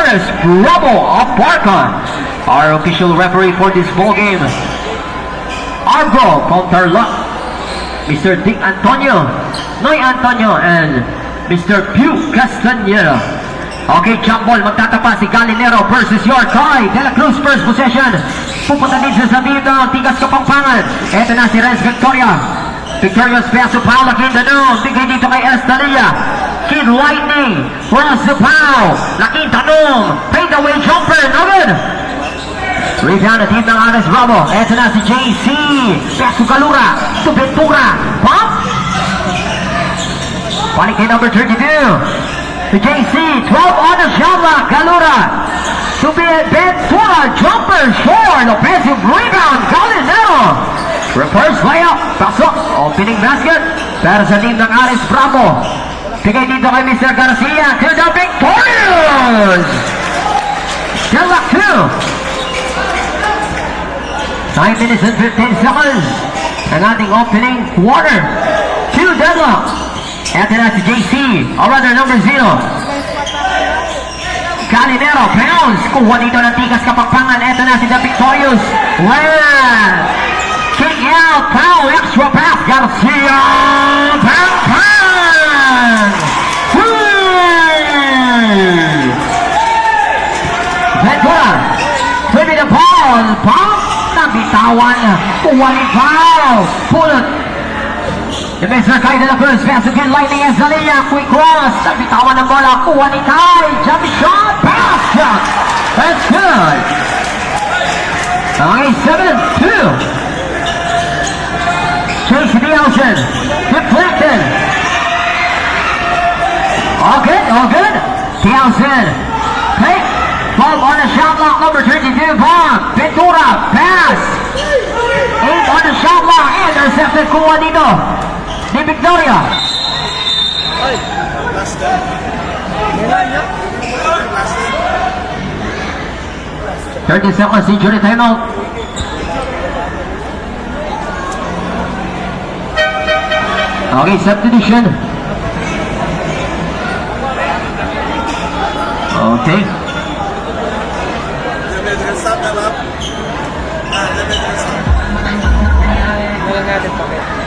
Ernest Bravo of Barca. Our official referee for this ball game, Argo Contarlock, Mr. Dick Antonio, Noy Antonio, and Mr. Pew Castaneda. Okay, jump ball, magtatapa si Galinero versus Yorkay De La Cruz, first possession. Pupunta din sa team ng Tigas Kapampangan. Ito na si Renz Victoria. Victoria's pass to Paolo Quintano. Bigay dito kay Estalia. Kid Lightning cross the Pau. Laking tanong. Fade away jumper. No good. Rebound na team ng Ares Bravo. Ito na si JC. Pass to Galura. To Ventura. Pump. Balik kay number 32. To JC. 12 on the shot block. Galura. To Ventura. Jumper. Short. Offensive rebound. Galinero. Reverse layup. Pasok. Opening basket. Para sa team ng Ares Bravo. Bigay dito kay Mr. Garcia. To the Victorious. Still up 2. 9 minutes and 15 seconds. Ang ating opening quarter. 2 deadlock. Ito na si JC. Or rather number 0. Galinero. Pounds. Kuha dito ng Tigas Kapampangan. Ito na si The Victorious. Land. King out. Foul. Extra pass. Garcia. Pang. Ventura. Flipping the ball. Pump. Nabitawan. Kuha ni foul. Pulot. Defensor Kai De La Cruz. Pass again. Lightning Estalia. Quick cross. Nabitawan ng bola. Kuha ni Kai. Jump shot. Basket. That's good. Okay, 7-2. Chase Nielsen. Deflected. All good. Nielsen. Take. 12 on the shot block. Number 32. Bob. Ventura. Pass. 8 on the shot block. Intercepted. Kuha dito. Di Victoria. 30 seconds. Injury timeout. Okay, substitution. Okay.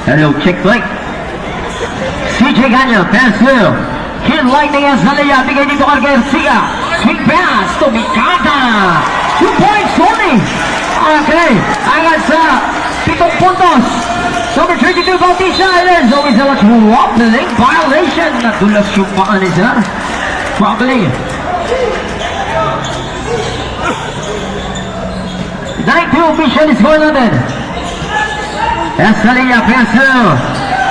Hello, check play. CJ Ganya, pass through. Kid Lightning Estalia, bigay dito kay Garcia. Swing pass to Mikata. 2 points only. Okay, agad sa 7 puntos. Number 32, Bautista. There's always a wobbling violation. Nadulas yung paa ni sir. Wobbling. 9-2 official score natin. Estalia, pass through.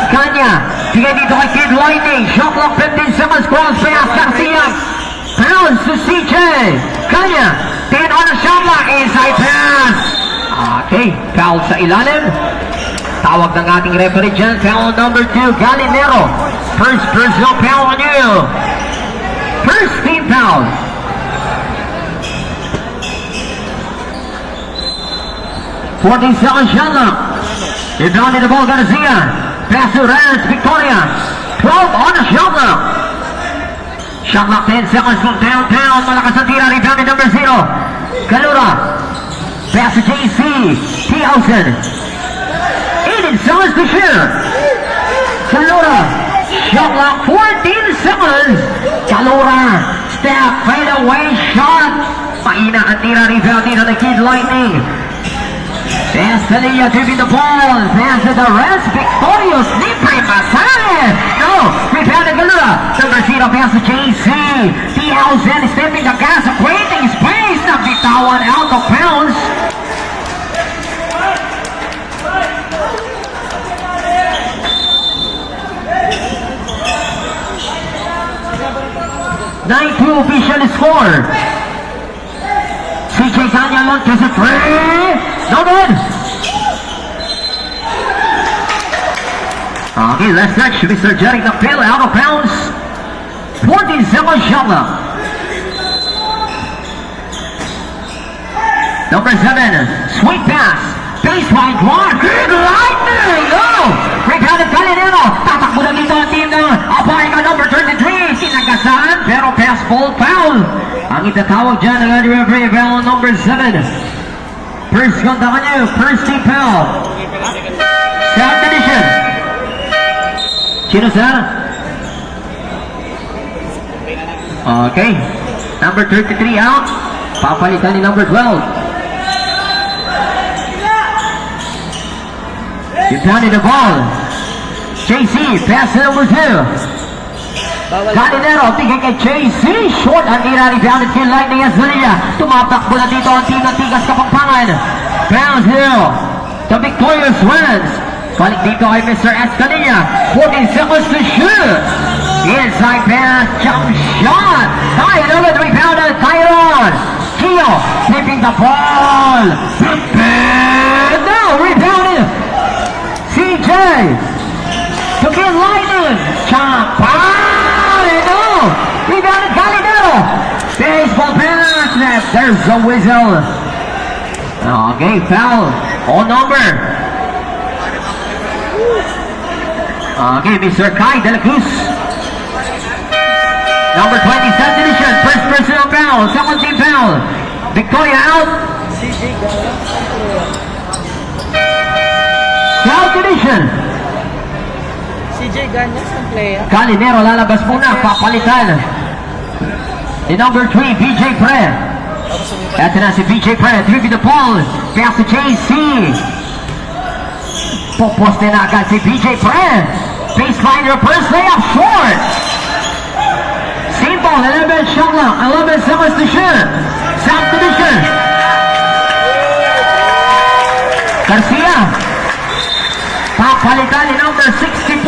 Kanya, bigay dito kay Kid Lightning. Shot clock, 15 seconds. Cross pass, Garcia. Pounds to CJ. Kanya, 10 on the shot clock. Inside pass. Okay, foul sa ilalim. Tawag ng ating referee dyan. Foul number 2, Galinero. First personal foul on you. First team foul. Fourteen seconds shot clock. Rebounded the ball, Garcia. Pass to Renz Victoria. 12 on the shot clock. Shot clock, 10 seconds from downtown. Malakas ang tira. Rebounded number 0. Galura. Pass to JC. Tiausen. 18 seconds to shoot. Galura. Shot clock, 14 seconds. Galura. Step, fade away shot. Mahina ang tira. Rebound dito ng Kid Lightning. Estalia dribbling the ball. Pass to the Renz Victorious. Libre Masale. No. Rebounded Galura. Number 0 pass to JC. Tiausen stepping the gas. Creating space. Nabitawan out of bounds. Nine-2 official score. CJ Ganya launches a three. No good. Okay, last touch. Mr. Jerry the field out of bounds. 14 seconds shot clock. Number 7, sweet pass. Baseline draw. Good Lightning. No. Rebounded Galinero. Tatakbo na dito ang team ng Abarica number 33. Sinagasan pero fastball foul. Ang itatawag dyan ng ating referee, foul number 7. First contact nyo, first team foul. Second edition. Sino sir? Okay. Number 33 out. Papalitan ni number 12. You pounded the ball. JC, pass to number 2. Calinero, tingin kay JC. Short ang nira, rebounded kay Lightning Azalea. Tumatakbo na dito ang team ng Tigas Kapampangan. Bounce here. The victorious Swans. Balik dito kay Mr. Escalilla. 14 seconds to shoot. Inside pass, jump shot. Tyron, rebounded, Tyron. Gio, flipping the ball. No, rebounded. CJ. To get Lightning. Jump. No. Rebounded, Calinero. Baseball pass. There's a whistle. Okay, foul. On number. Okay, Mr. Kai De La Cruz. Number 20, second edition. First personal foul. Second team foul. Victoria out. South edition. CJ Ganyas ang player. Calinero lalabas muna. Papalitan. The number 3, BJ Pre. Ito na si BJ Pre. Dribbling the ball. Pass to JC. Poposte na agad si BJ Pre. Baseline reverse layup short. Simple, 11 shot lang. 11 seconds to shoot. South division. Garcia. Papalitan ni number 64.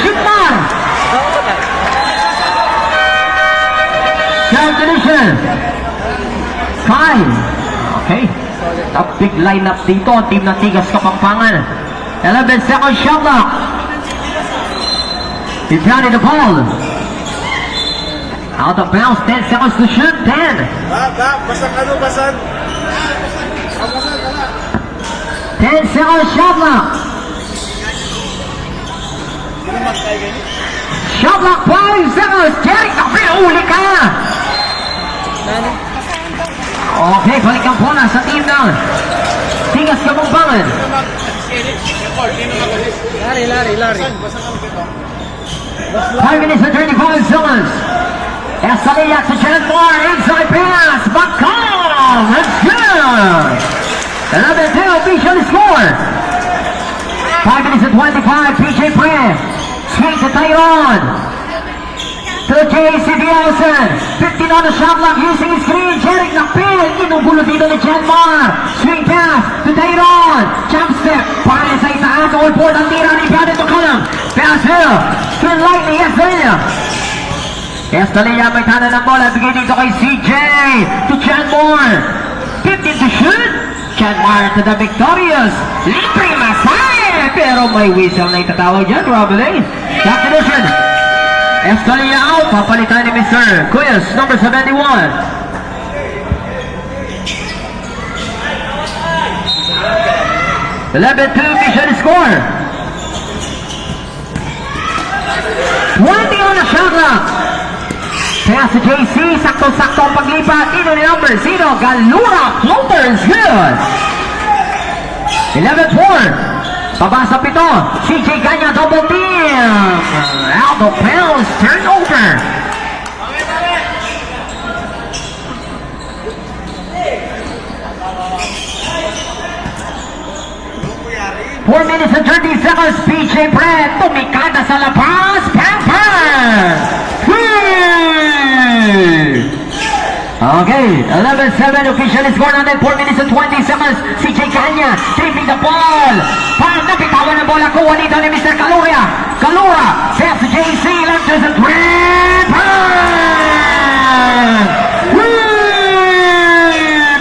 Shimar. South division. Kai. Okay. A big lineup dito ang team ng Tigas Kapampangan. 11 seconds shot clock. He pounded the ball. Out of bounds, 10 seconds to shoot. 10. Basag ano, basag. 10 seconds shot clock. Shot clock, 5 seconds. Jerry, uli ka. Okay, balikan po na sa team ng Tigas Kapampangan. Lari. 5 minutes and 35 seconds. Escalilla to Chandler. Inside pass. McCollum. That's good. 11-2 official score. 5 minutes and 25. PJ Pre. Swing to Tyron. To JC Dielson. 15 on the shot clock using his screen. Jeric Nakpil. Inugulo dito ni Chandler. Swing pass to Tyron. Jump step. Para sa itaas. All board ang tira ni Brandon McCollum. Pass here. To Lightning Escalilla. Escalilla may tanan ng bola. Bigay dito kay CJ. To Chandler. 15 to shoot. Chandler to the victorious Libre Masay. Pero may whistle na itatawag dyan. Probably. Shot condition. Escalilla out. Papalitan ni Mr. Cuyas. Number 71. 11-2 mission score. 20 on the shot clock. Pass to JC. Sakto-sakto ang paglipat. Ino ni number 0. Galura. Floater is good. 11-4. Pabasa pito. CJ Ganya double team. Out of bounds. Turnover. Four minutes and 30 seconds. PJ Brett. Tumikada sa labas. Pamper. Okay, 11-7 official score natin. 4 minutes and 20 seconds. CJ Ganya tripping the ball. Napitawan ng bola. Kuha dito ni Mr. Calura. Calura. Pass to JC. Launches a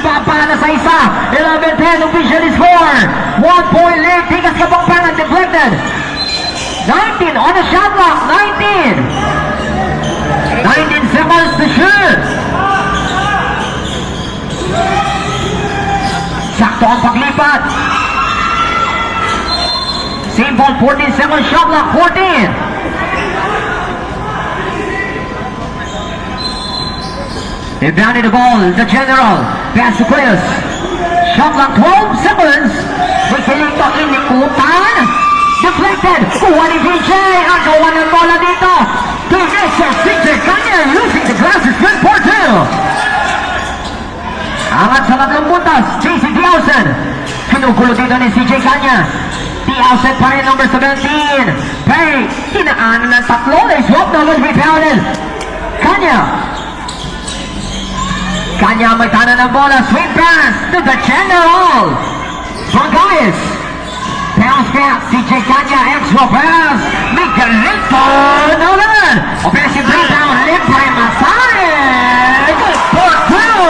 Papa na sa isa. 11-10 official score. 1 point lead. Tigas Kapampangan deflected. 19 on the shot clock. 19 seconds to shoot. Sakto ang paglipat. Simple 14 seconds shot clock. 14. He bounded the ball, the general. Pass to Quillos. Shot clock 12 seconds. Mikilito inikutan. Deflected. Kuha ni VJ. Ang gawa ng bola dito. Defensor CJ Kanya using the glasses. Good for two. Angat sa tatlong puntas. JC Diausen. Kinukulo dito ni CJ Kanya. Diausen pa rin number 17. Perry. Hinaan ng tatlo. They swap na was rebounded. Kanya. Kanya may tanan ng bola. Sweet pass to the general. Bagayes. Bounce back. CJ Kanya. Extra pass. Miguelito Nolan. Offensive rebound. Libre Masari. Good for two.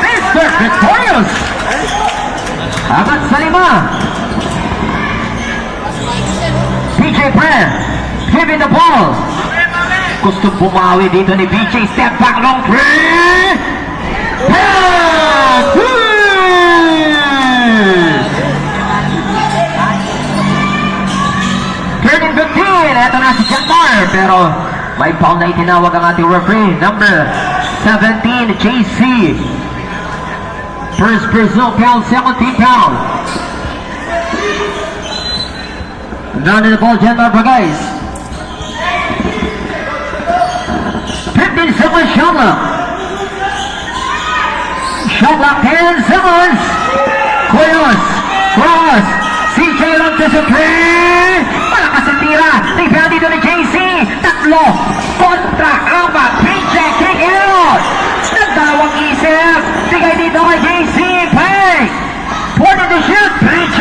Mr. Victorious. Agad sa lima. PJ Pre. Giving the ball. Gustong bumawi dito ni BJ. Step back, long three. Pass! 13-15. Ito na si Jantar. Pero may foul na itinawag ang ating referee. Number 17, JC. First personal foul, second team foul. Down to the ball, Jantar Bagayes. 15 seconds shot clock. Shot clock 10 seconds. Quillos. Cross. CJ lang to sa three. Malakas ang tira. Rebound dito ni JC. Tatlo. Kontra. Apat. PJ kick out. Nagdalawang isip. Bigay dito kay JC. Pay. Point to shoot. PJ.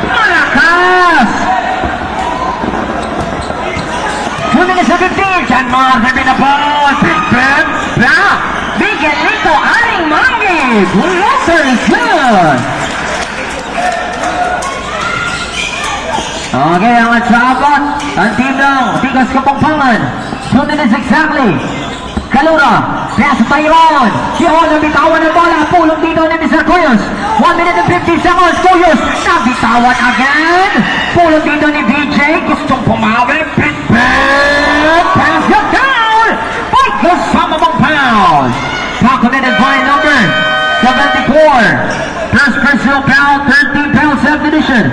Malakas. 2 minutes and 15. John Mars have been a ball. Big Ben. Back. Miguelito Aring Mangi. Loser is good. Okay, ang asabat. Ang team ng Tigas Kapampangan. 2 minutes exactly. Kalura. Pass to Tyron. Tihon ang bitawan ng bola. Pulong dito ni Mr. Cuyos. 1 minute and 50 seconds. Cuyos. Nabitawan again. Pulong dito ni BJ. Gustong pumawi. Big Ben. Pass got down. Fight the Samabang foul. Foul committed by number 74. First personal foul. 13 foul subdivision.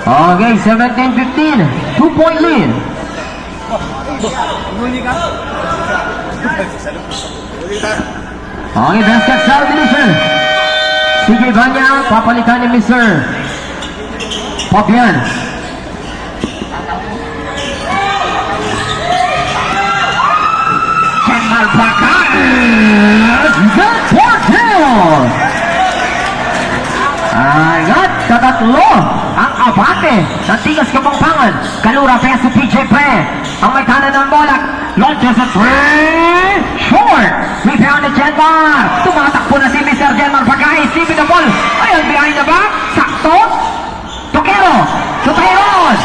Okay, 17-15. 2-point lead. Okay, basket subdivision. CJ Banya, papalitan ni Mr. Pabian. Kemal Bacayes. Good for two. Agad, tatatlo ang abate ng Tigas Kapampangan. Kalura, pass to PJ Pre. Ang may tanan ng bola. Launches a three. Short. Rebound ni Jenmar. Tumatakbo na si Mr. Jenmar Bagayes. Sleeping the ball. Ayun, behind the back. Sakto. Toquero. To Tyron.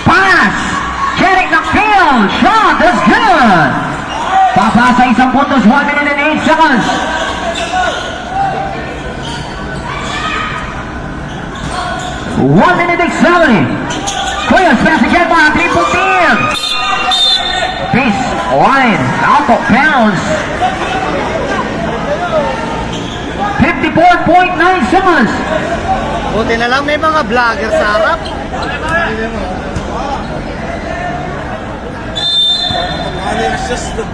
Pass. Jerick Nakfield. Shot is good. Papasa isang puntos. 1 minute and 8 seconds. One minute exactly. Quillos pass again by a triple team. Baseline out of bounds. 54.9 seconds. Buti na lang may mga vlogger sa harap. Ano yung shoes doon?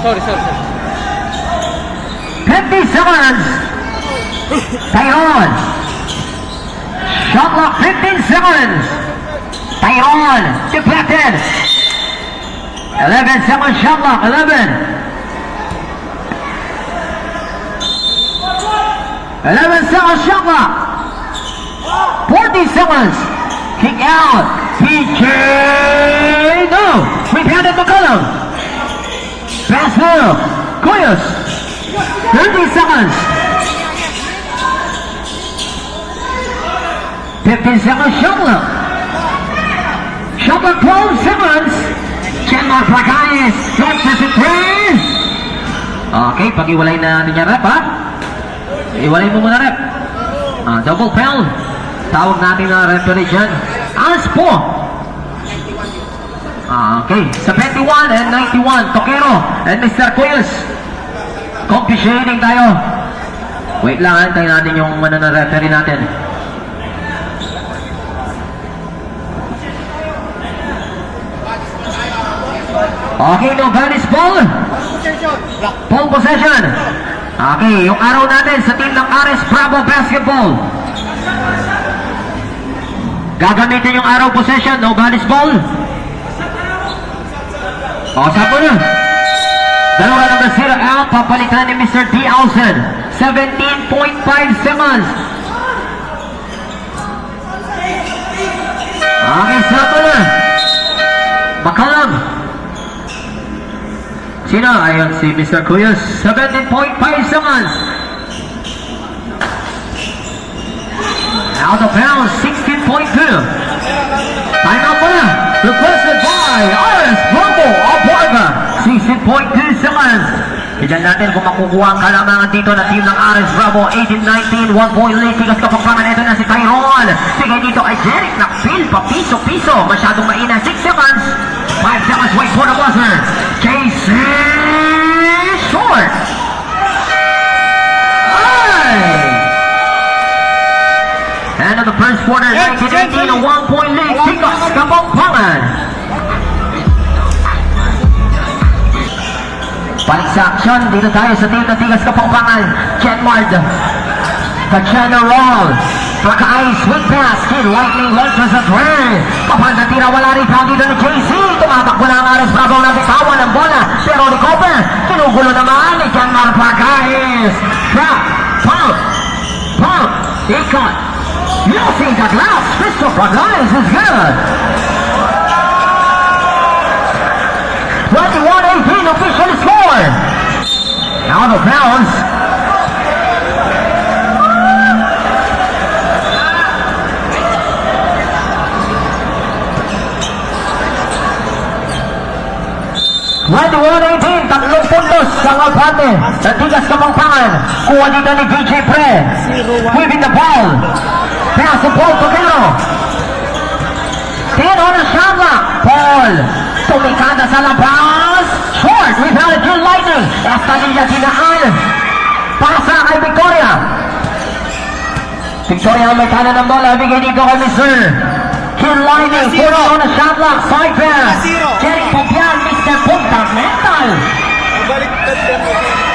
Sorry. 50 seconds. Tyron. Shot clock 15 seconds. Tyron deflected. 11 seconds shot clock. 11 seconds shot clock. 40 seconds. Kick out. PJ. No. Rebounded McCollum. Pass through. Cuyos. 30 seconds. 15 seconds shot clock. Shot clock 12 seconds. Jenmar Bagayes. Launches a three. Okay, pag-iwalay na natin yan, rep, ha? Iwalay mo muna, rep. Double foul. Tawag natin na referee dyan. As po. Okay. Sa 21 and 91, Toquero and Mr. Cuyos. Compensating tayo. Wait lang, antayin natin yung referee natin. Okay, no Vanis ball. Ball possession. Okay, yung araw natin sa team ng Ares Bravo Basketball. Gagamitin yung araw possession, no Vanis ball. Sapo na. Dalawa ng nasira out, papalitan ni Mr. D. Alsen. 17.5 seconds. Okay, sapo na. McCollum. Sino? Ayon si Mr. Cuyos. 17.5 seconds. Out of bounds, 16.2. Time out muna. Requested by Ares Bravo Alborga. 16.2 seconds. Tignan natin kung makukuha ang kalamangan dito na team ng Ares Bravo. 18-19, 1 point lead. Tigas kapagpangan. Ito na si Tyrone. Tigay dito kay Jeric. Nakpil pa piso-piso. Masyadong maina. 6 seconds. 5 seconds. Wait for the buzzer. JC Short. End of the first quarter, 19-18, a 1 point lead. Tigas kapagpangan. Balik sa action, dito tayo sa team ng Tigas Kapampangan. Kenmard, Kachana roll, Pagkaay, sweet pass, Kid Lightning launches a three. Papanda tira, wala rin foul dito ni JC. Tumatakbo na ang Ares Bravo na bitawan ng bola. Pero recover, kinugulo naman ni Kenmard Pagkaay. Trap, pump, ikot. Using the glass, Christopher Lyons is good. 21-18 official score. Out of bounds. Tatlong puntos sa Alpate. Sa Tigas Kapampangan. Kuha dito ni DJ Pre. Whipping the ball. Pass the ball to Gero. Tino na Shabla. Paul. Tumikada sa labas. Short. Without a Jill Lightning. Esta niya tinaan. Pasa kay Victoria. Victoria ang may kanan ng bola. Bigay dito kay Mr. Jill Lightning. Puro on a shot block. Side pass. Jerry Popian. Mr. Fundamental.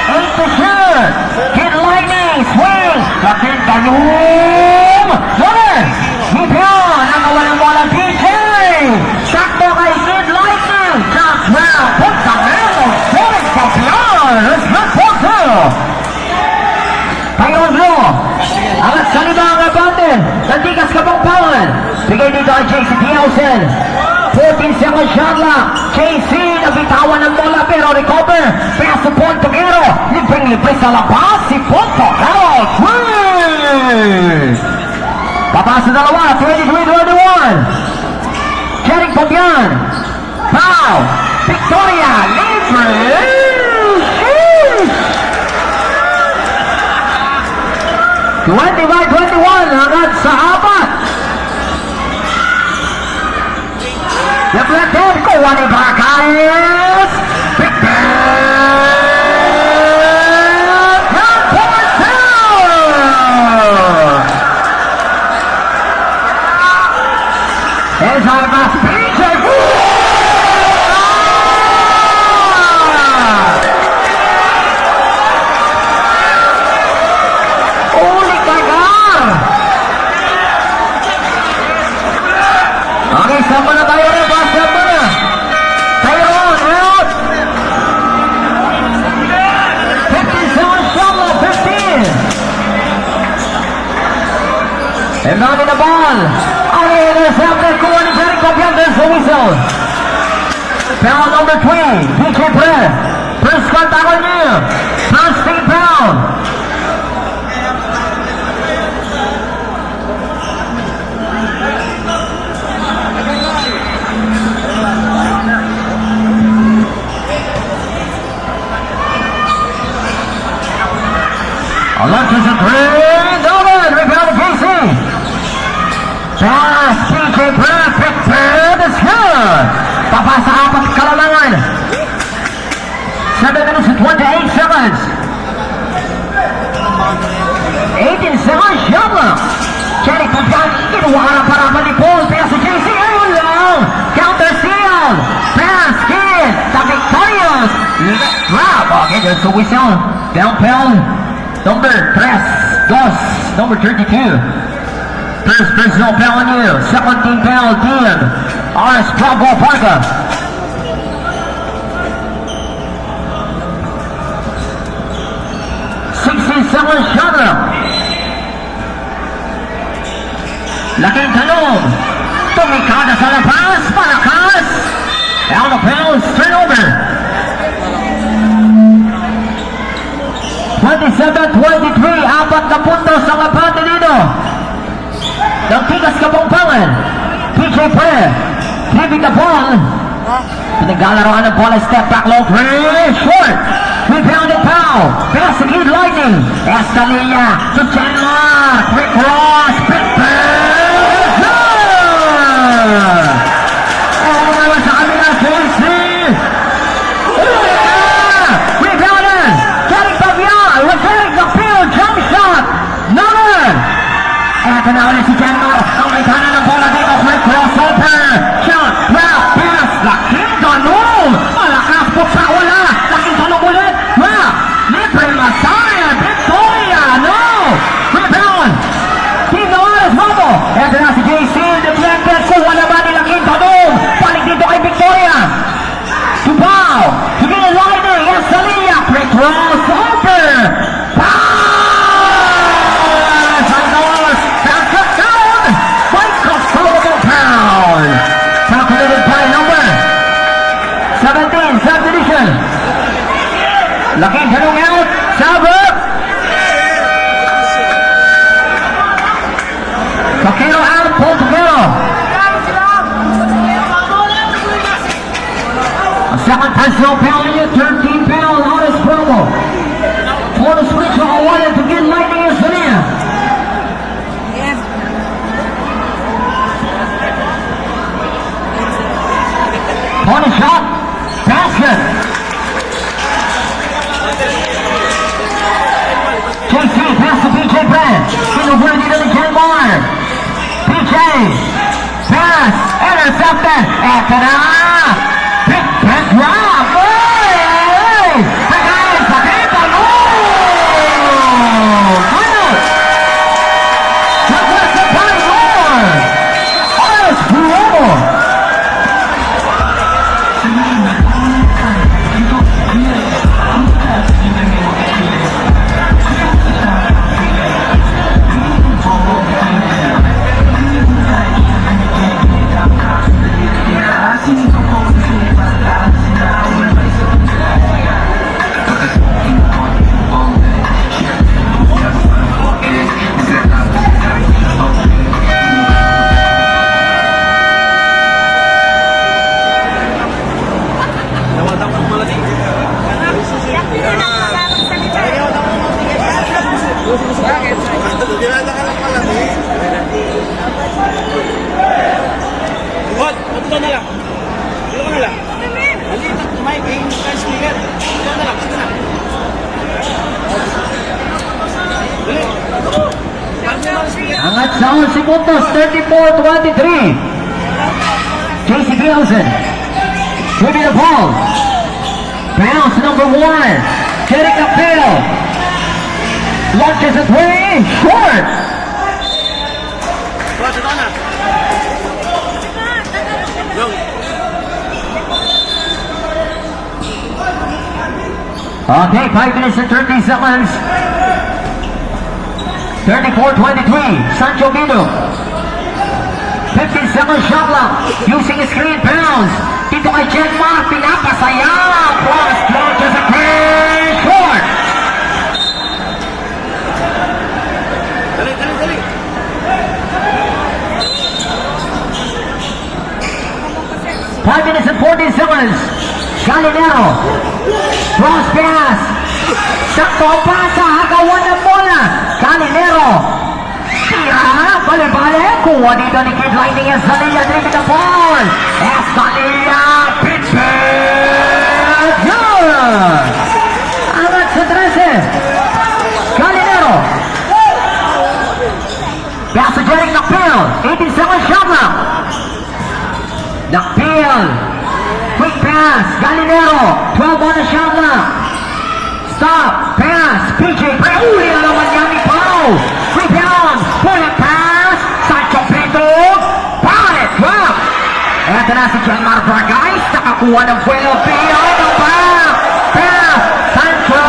Eight to shoot. Jill Lightning. Swing. Lakin Tanum. Runner. Popian. Ang kawalang bola. DJ. Sakto kay Jill Lightning. Just well. Fundamental. Jerry Popian. It's good for two. Tyrone Blue. Angat sa lima ang abante. Nantigas Kapampangan. Bigay dito ay JC Dielsen. 14 seconds shot lock. JC nabitawan ng bola pero recover. Pass to Pontogero. Libreng-libre sa labas si Pontogero. Papasa dalawa. 23-21. Jeric Popian. Foul. Victoria. Libre. 25-21 hanggang sa apat. Deflected, kuha ni Bacayes. Big Ben. Number 2. Is our best PJ. Okay, sama na tayo rin. Basket mo na. Tyrone, out. 57 shot, 15. And not in the ball. Okay, intercepted. Kuha ni Jeric Popian. There's the whistle. Foul number 3. DJ Pre. First contact on you. First team foul. Alexis and three, no good, rebound of second shot lang. Cherry Pagkan, kinuha para ni Paul. Kaya si JC, ayun lang. Counter steal. Pass, kid. The victorious. Grab. Okay, there's a whistle. Down pound. Number 3. Dos. Number 32. First personal foul on you. Second team foul, team. RS Bravo Parka. 67 shot lang. Laking talong. Tumikada sa labas. Malakas. Out of bounds. Turnover. 27-23. Apat na puntos sa labate dito. Nagtigas Kapampangan. PJ Pre. Giving the ball. Pinagalaroan ng bola. Step back low. Three. Short. Rebounded foul. Pass to Kid Lightning. Escalilla to Chandler. Quick cross. Big pass. Oh, naman sa kanila. JC. Rebounded. Getting Pavian. Returning the field. Jump shot. Naman. Eto na ulit si Chandler. Ang may kanan ng bola dito. Quick crossover. Shot. Grab. Pass. Laking tanong. Malakas po sa wala. Laking tanong ulit. Grab. Libre Masaya. Victoria. No. Rebound. Team Nawares Moto. Eto na si JC. Deflected. Kuha naman nilang laking tanong. Balik dito kay Victoria. Tubaw. Sige na Lightning. Escalilla. Quick crossover. Calculated by number 17, subdivision. Laking tanong out. Sabot. Toquero out. Paul Toquero. A second personal foul in 13 foul. Honest promo. For the switch awarded to get Lightning in Sevilla. Corner shot, basket. JC, pass to PJ Branch. Kinuhuli dito ni Jen Moore. PJ, pass, intercepted. Eto na. Big drop. Hey! Pagkain sa dito. No! Good. Requested by Moore. Honest promo. Ginada ka lang pala eh. Hot, ito na lang. Ito na lang. Halika, may game speaker. Ito na lang, ito na. Angat sa 11 segundos, 34-23. JC Nielsen. Moving the ball. Bounce number 1. Getting the field. Launches a three. Short. Hot, ito na. Yung. Okay, 5 minutes and 30 seconds. 34-23. Sancho Guido. 15-second shot clock. Using a screen bounce. Dito kay Jen Mark. Pinapasaya. Cross. Launches a three. Short. Dali, dali, dali. Five minutes and 14 seconds. Galinero. Cross pass. Sakto pasa. Hagawan ng bola. Galinero. Tira. Bale-bale. Kuha dito ni Kid Lightning. Escalilla. Driving the ball. Escalilla. Pittsburgh. Yun. Angat sa 13. Galinero. Jeric Nakpil. 18 seconds shot clock. Nakpil. Quick pass. Galinero. 12 on the shot clock. Stop. Pass. PJ Pre. Uli na naman yan ni Pau. Rebound. Bullet pass. Sancho Pinto. Pallet. Drop. Eto na si Janmar Bargais. Nakakuha ng Buelo Behind the back. Pass. Sancho.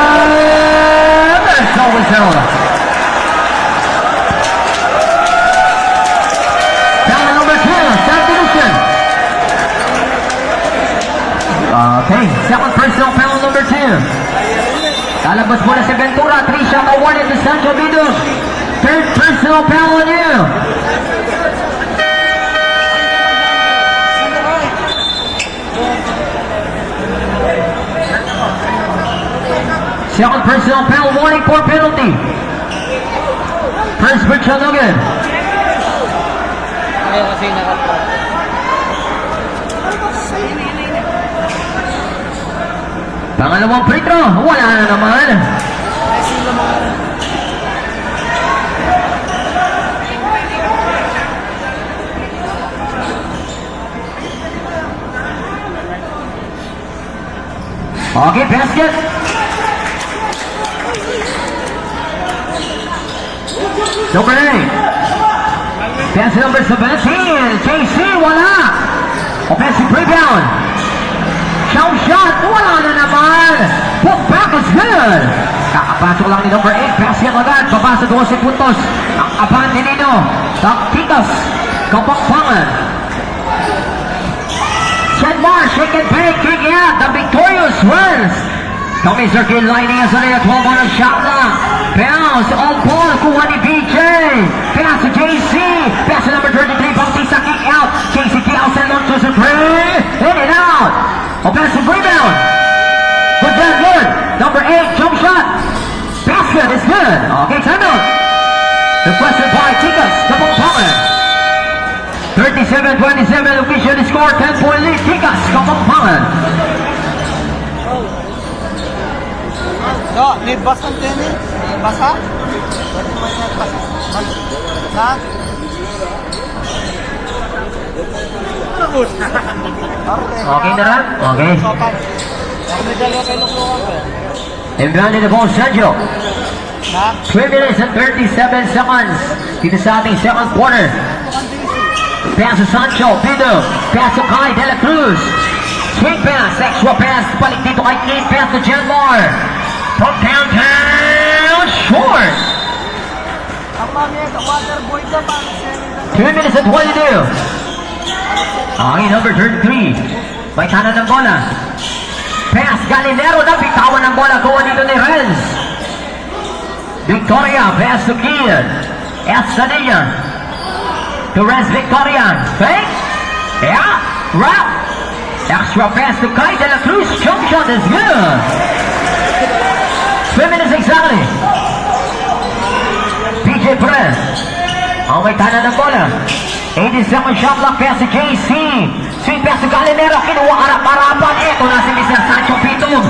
There's no whistle. Down number 2. Substitution. Okay. Second personal foul number 2. Lalabas muna si Ventura. 3 shot awarded to Sancho Bidog. Third personal foul on you. Second personal foul warning for penalty. First break shot no good. Ayaw kasi nakapag. Pangalawang free throw. Wala na naman. Okay, basket. Number 8. Pass number 17. JC, wala. Offensive rebound. Jump shot. Wala na naman. Put back is good. Kakapasok lang ni number 8. Basket agad. Papasok 12 puntos. Ang abante nino. Taktikas. Kapakpangan. Janmar, shake and bake, kicking out the victorious runs. Tommy Zerkin lining us on a 12 on a shot clock. Bounce, all ball, kuha ni BJ. Pass to JC. Pass to number 33, Bautista kick out. JC Kiao send long to the three. In and out. Offensive rebound. Good job, good. Number 8, jump shot. Basket is good. Okay, timeout. Requested by Tikas, Kapampangan. 37-27, official score, 10-point lead, Tikas, Kapampangan. No, may basa ng tennis. May basa. Ha? Okay na rin? Okay. Sopan. Ako may dalawa kayo lukuhan ko. Inbound the ball, Sergio. Ha? 3 minutes and 37 seconds. Dito sa ating second quarter. Pass to Sancho, Pido. Pass to Kai De La Cruz. Swing pass, extra pass. Balik dito kay Kane. Pass to Janmar. From downtown, short. Ang mami, water boy ka pa. 2 minutes and 22. Okay, number 33. May tanan ng bola. Pass, Galinero na. Bitawan ng bola. Kuha dito ni Renz. Victoria, pass to Kian. Estanilla. To Renz Victoria. Fake. Yeah. Wrap. Extra pass to Kai De La Cruz. Jump shot is good. 3 minutes exactly. PJ Perez. Ang may tanan ng bola. 80-second shot clock pass to JC. Swing pass to Galinero. Kinuha harap-harapan. Ito na si Mr. Sancho Pitong.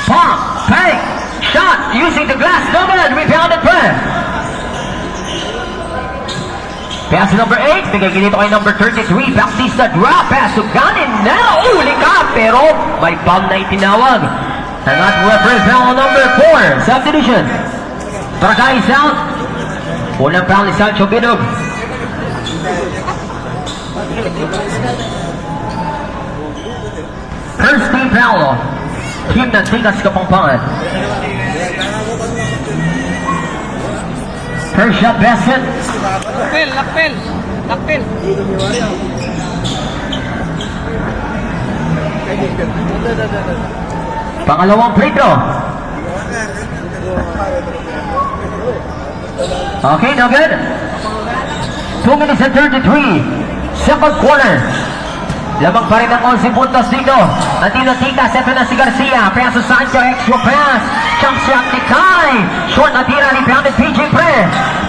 Pump. Fake. Shot. Using the glass. No good. Rebounded Perez. Pass to number 8. Bigay dito kay number 33. Bautista drop. Pass to Galinero. Uli ka. Pero may foul na itinawag. And that referee foul number 4. Substitution. Barangay out. Unang foul ni Sancho Bidog. First team foul. Team ng Tigas Kapampangan. First shot basket. Lakpil, lakpil. Lakpil. Pangalawang free throw. Okay, no good. 2 minutes and 33. Second quarter. Lamang pa rin ang 11 puntos dito. Nandito Tikas, ito na si Garcia. Pass to Sancho, extra pass. Jump shot ni Kai. Short na tira, rebounded PJ Pre.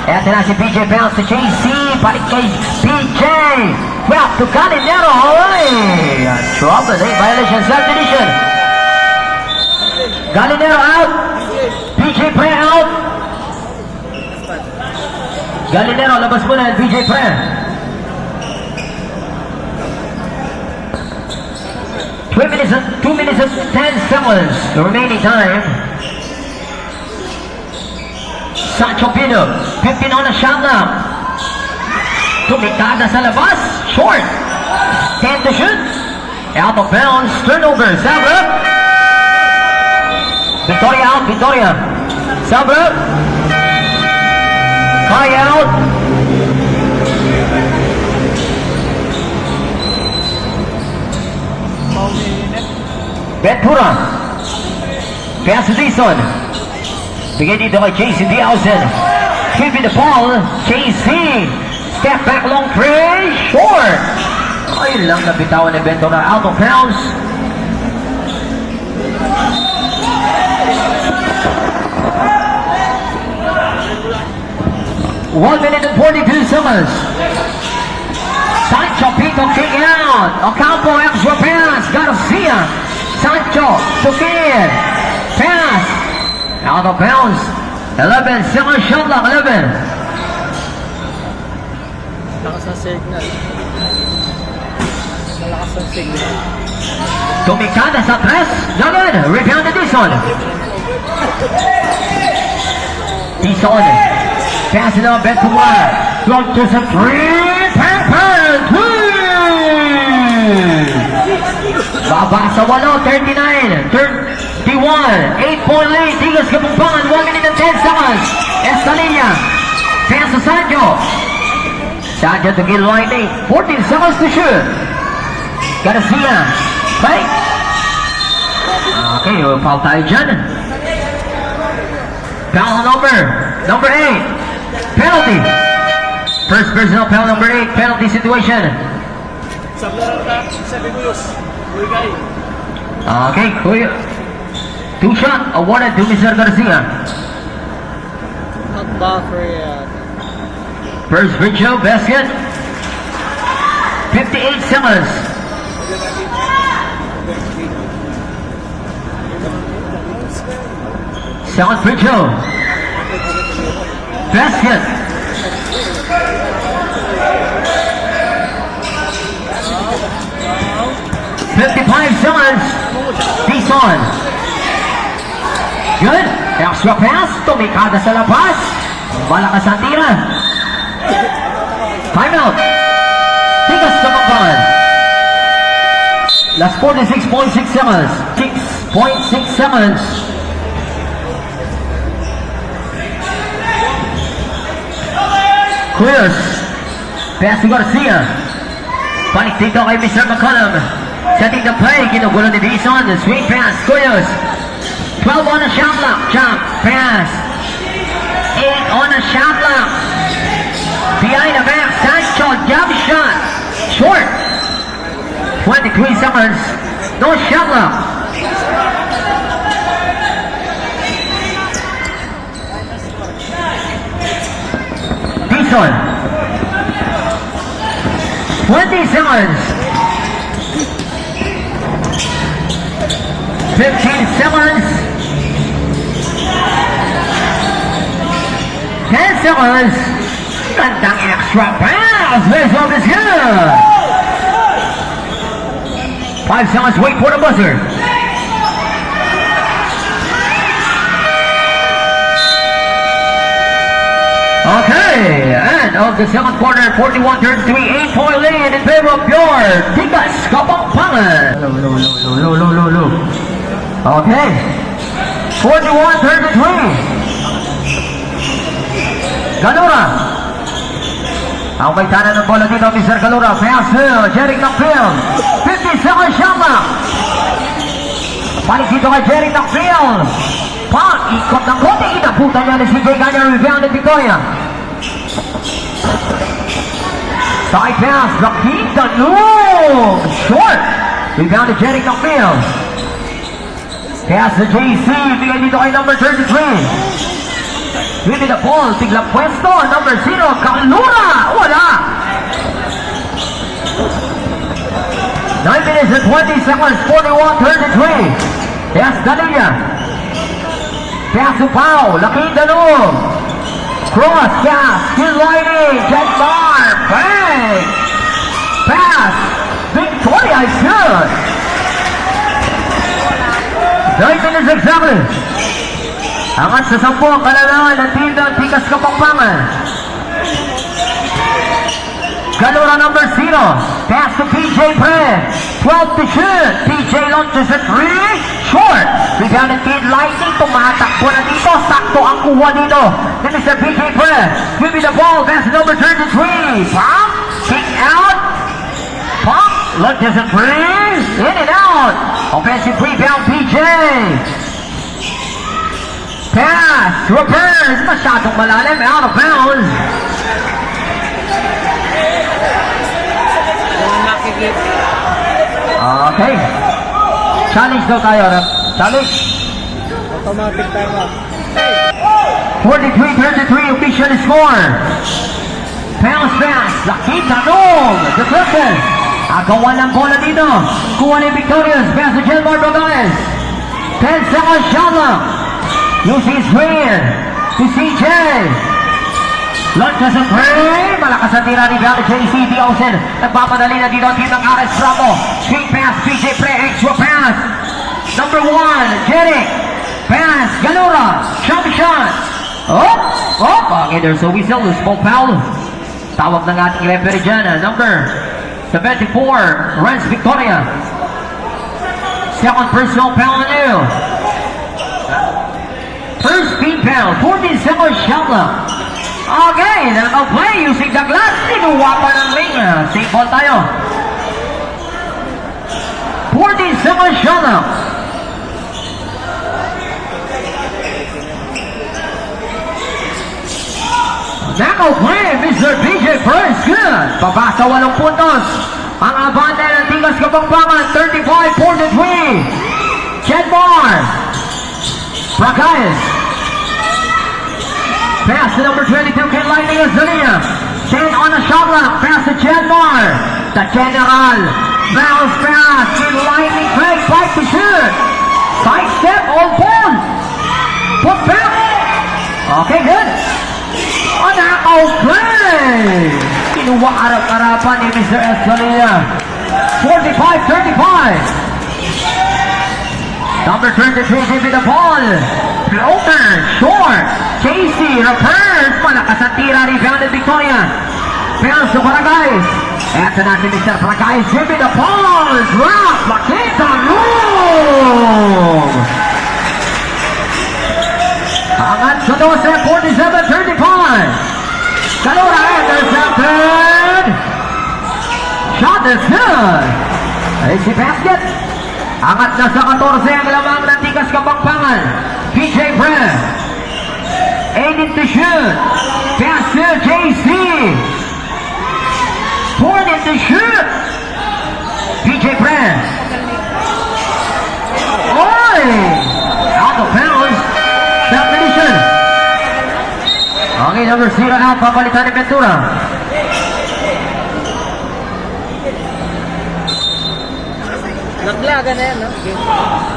Ito na si PJ, bounce to JC. Balik kay PJ. Well, to Galinero. Ay! Trouble, eh? Violation, substitution. Galinero out. PJ Pre out. Galinero, labas muna ang BJ Pre. Two minutes and 10 seconds. The remaining time. Sancho Pino, 15 on the shot clock. Tumikada sa labas. Short. 10 to shoot. Out of bounds. Turnover. Sabra. Victoria out. Victoria. Sabra. Kaya out. Ventura. Pass to Dison. Bigay dito kay JC Diausen. Keeping the ball. JC. Step back long three. Short. Ayun lang nabitawan ni Ventura. Out of bounds. One minute and 42 seconds. Sancho Pito kicking out. Ocampo extra pass. Garcia. Sancho took in. Pass. Out of bounds. 11 seconds shot clock. 11. Lakas ng signal. Malakas ng signal. Tumikada sa tres. Dagan. Rebound to Dison. Dison. Pass it up. Ventura. Drop to some three. Pampan. Baba sa 39. 31. 8-point lead. Tigres Kapampangan. 1 minute and 10 seconds. Estalilla. Pass to Sancho. Sancho to get line 8. 14 seconds to shoot. Garcia. Play. Okay, foul tayo dyan. Foul number 8. Penalty. First personal foul number 8. Penalty situation. Sabi na sabi ko yun. Uy, guys. Okay, Kuya. 2 shot awarded to Mr. Garcia. Not buffer yan. First free throw basket. 58 seconds. Second free throw. Basket. $55 seconds. Dison. Good. Extra pass. Tumikada sa labas. Malakas ang tira. Timeout. Tigres Kapampangan. Last 46.6 seconds. 6.6 seconds. Clears. Pass to Garcia. Balik dito kay Mr. McCollum. Setting the play. Ginugulo ni Dison. Sweet pass. Clears. 12 on the shot clock. Jump. Pass. 8 on the shot clock. Behind the back. Sancho. Jump shot. Short. 23 seconds. No shot clock. Dison. 20 seconds. 15 seconds. 10 seconds. Gandang extra pass. This one is good. 5 seconds. Wait for the buzzer. Okay, and of the second quarter, 41-33, 8-point lead in favor of your Tigres Kapampangan. Low. Okay, 41-33. Galura. Ang may tanan ng bola dito, Mr. Galura. Pass to Jeric Nakfield. 50 seconds shot clock. Balik dito kay Jeric Nakfield. Ikot ng konti. Inabutan niya ni CJ Ganya. Rebound ng Victoria. Side pass. Rakim Danung. Short. Rebound to Jeric Nakfield. Pass to JC. Bigay dito kay number 33. Winnie the ball, tiglang pwesto, number 0, Kalura, wala! 9 minutes and 20 seconds, 41-33. Yes, Danilla. Pass to Pau, Laking Danong. Cross pass. Good lighting. Jetmar. Bang. Pass. Victoria is good. 9 minutes exactly. Angat sa 10 ang kalalangan ng team ng Tikas Kapampangan. Galura number 0. Pass to PJ Pre. 12 to shoot. PJ launches at 3. Short. Rebounded Kid Lightning. Tumatakbo na dito. Sakto ang kuha dito. Then Mr. PJ Pre. Give me the ball. Pass to number 33. Pop. Kick out. Pop. Launches at 3. In and out. Offensive rebound PJ. Pass. Reverse. Masyadong malalim. Out of bounds. Okay. Challenge daw tayo, rep. Challenge. Automatic time up. 43-33 official score. Bounce pass. Lakita Nung. Deflected. Agawan ng bola dito. Kuha ni Victorious. Pass to Jelmar Bogales. 10 seconds shot lang. Using screen. To CJ. Launches ang three. Malakas ang tira ni Valley JC. Diosen. Nagpapadali na dito ang team ng RS Bravo. Screen pass. PJ Pre. Extra pass. Number 1. Jeric. Pass. Galura. Jump shot. Okay, there's a whistle. Small foul. Tawag ng ating referee dyan. Number 74. Renz Victoria. Second personal foul on you. First team foul. 14 seconds shot lang. Okay, naka-play using the glass. Tinuwa pa ng ring. Safe ball tayo. 14 seconds shot lang. Naka-play, Mr. PJ First. Good. Pabasa 8 puntos. Ang abante ng Tigas Kapampangan. 35-43. Jetmar. Bracayes. Pass to number 22, Ken Lightning Azalia. 10 on the shot clock. Pass to Jetmar. The General. Bounce pass. Ken Lightning Craig. Fight to shoot. Side step. All ball. Put back. Okay, good. On the play. Kinuha arap-arapan ni Mr. Azalia. 45-35. Number 23, give me the ball. Floater, short. Casey, reverse. Malakas ang tira, rebounded Victoria. Bounce to Barangayes. Eto na si Mr. Barangayes, give me the ball. Drop, Makita, Lung. Angat sa 12, 47-35. Kalura, intercepted. Shot is good. Easy basket. Angat na sa 14 ang lamang ng Tigas Kapampangan. PJ Pre. 8 to shoot. Pass to JC. 4 to shoot. PJ Pre. Oy! Out of bounds. Submission. Okay, number 0 out. Papalitan ni Ventura. Naglaga na yan, no?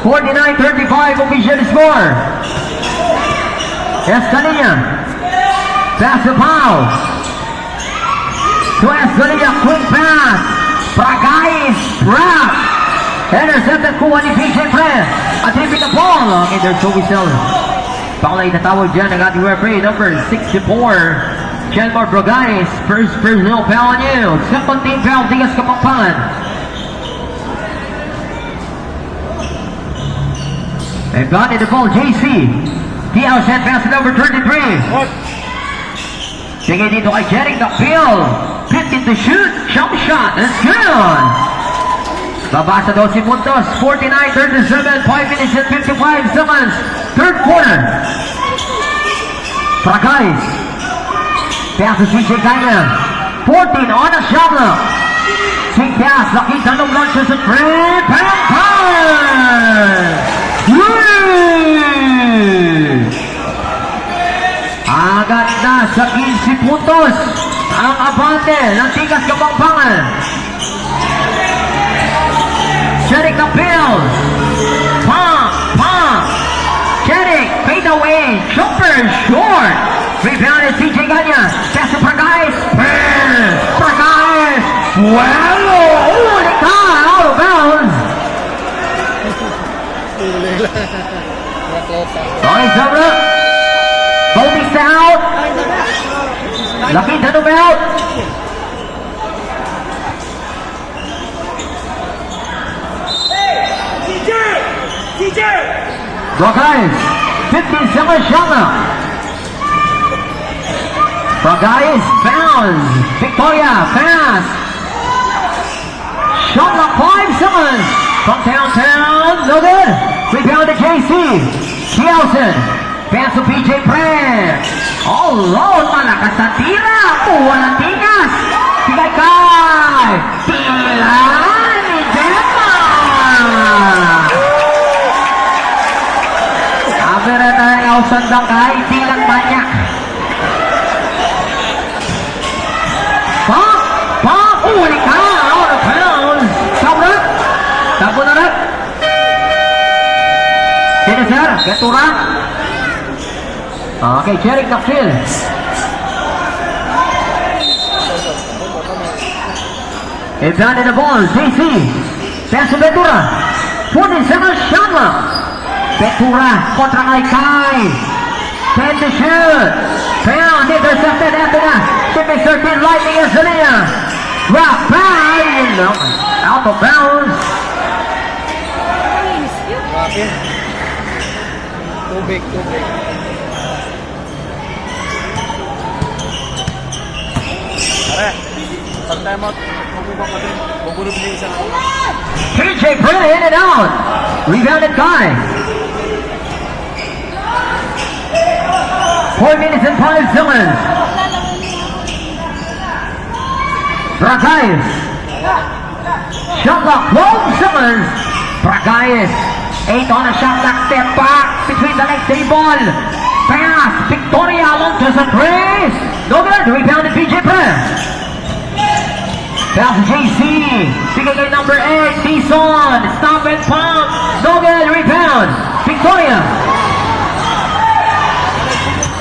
49-35 official score. Escalilla. Pass to Pau. To Escalilla, quick pass. Bracayes, drop. Intercepted kuha ni PJ Pre. Attribute the ball. Okay, there's a whistle. Paulay na tawag dyan ng ating referee. Number 64. Jelmar Bracayes. First personal foul on you. Second team foul, Tigas Kapampangan. And got in the ball, JC. TL sent pass to number 33. Tingin dito kay Jeric the field. 15 to shoot. Jump shot. That's good. Babasa 12 puntos. 49-37. 5 minutes and 55 seconds. Third quarter. Bracayes. Pass to CJ Gaiman. 14 on a shot clock. Sing pass. Nakita ng launches at Fred Pampers. Agad na sa 15 puntos ang abante ng Tigas Kapampangan. Jeric Capel. Pump. Jeric fade away. Jumper short. Rebound is CJ Ganya. Pass to Pragais. Pragais. Well, huli ka. Out of bounds. Huli lang. Nakopa. Okay, Zabra. Bautista out. Laki Danube out. Pragais. 15 seconds shot now. Pragais bounds. Victoria pass. Shot clock 5 seconds. From downtown. No good. Rebound to JC. Kielsen. Pass to PJ Pran. All alone. Malakas sa tira. Walang tigas. Tigay kay. Tila ni Gemma. Camera na yung sandang kahit tilang banyak. Uli ka! Out of bounds! Sabra! Tapo na rin! Sino sir? Ketura? Okay, Jeric Naksil. Inbound in the ball, JC. Pass to Ventura. 40 seconds shot clock. Ventura kontra kay Kai. 10 to shoot. Pound intercepted after that. Shipping 13 Lightning and Zelina. Drop by. Out of bounds. Bakit? Tubig. Pare, pag time out, magubang ka din. Bubulog na isa. PJ Brennan in and out. Rebounded Kai. 4 minutes and 5 seconds. Pragais. Shot clock 12 seconds. Pragais. 8 on a shot clock. Step back between the legs. Ball. Pass. Victoria along to the brace. No good. Rebounded PJ Brennan. Pass to JC. Bigay kay number 8. Tison. Stop and pump. No good. Rebound. Victoria.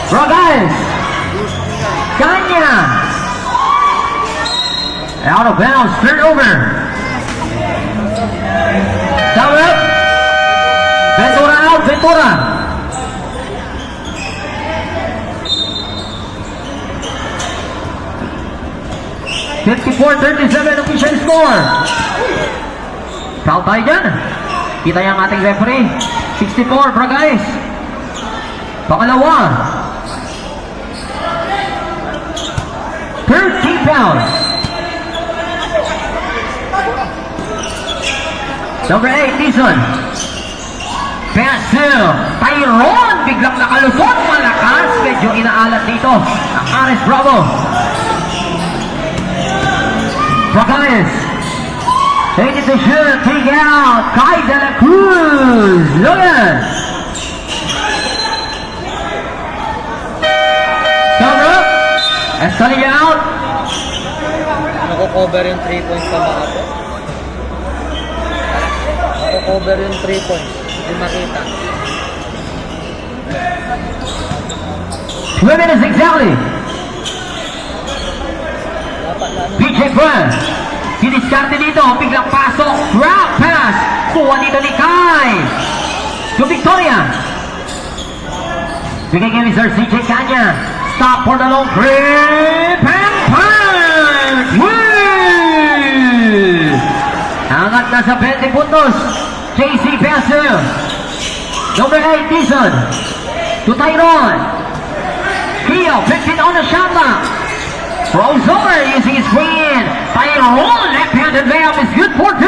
Pragais. Ganya. Out of bounds. Turnover. Down up. Ventura out. Ventura. (54-37) official score. Foul tayo dyan. Kita yung ating referee. 64, Pragais. Pangalawa. 13 pounds. Number 8, Tison. Pasil. Tyrone. Biglang nakalusot. Malakas. Medyo inaalat dito. Ang Ares Bravo. Pragais. Take it to shoot. Take out. Kai de la Cruz. Look at. Cover up. Escalade out. Nako-cover yung 3 points sa mga po. Nako-cover yung 3 points. Hindi makita. 2 minutes exactly. Dapat lang. PJ Brown. Diniskarte dito. Biglang pasok. Grab pass. Kuha dito ni Kai. To Victoria. Bigay kay Mr. CJ Kanya. Stop for the long grip. And punch. Woo! Angat na sa 20 puntos. JC Pasil. Number 8, Tison. To Tyrone. Keo, 15 on the shot clock. Rolls over using his screen. Tyrone, left-handed layup is good for 2.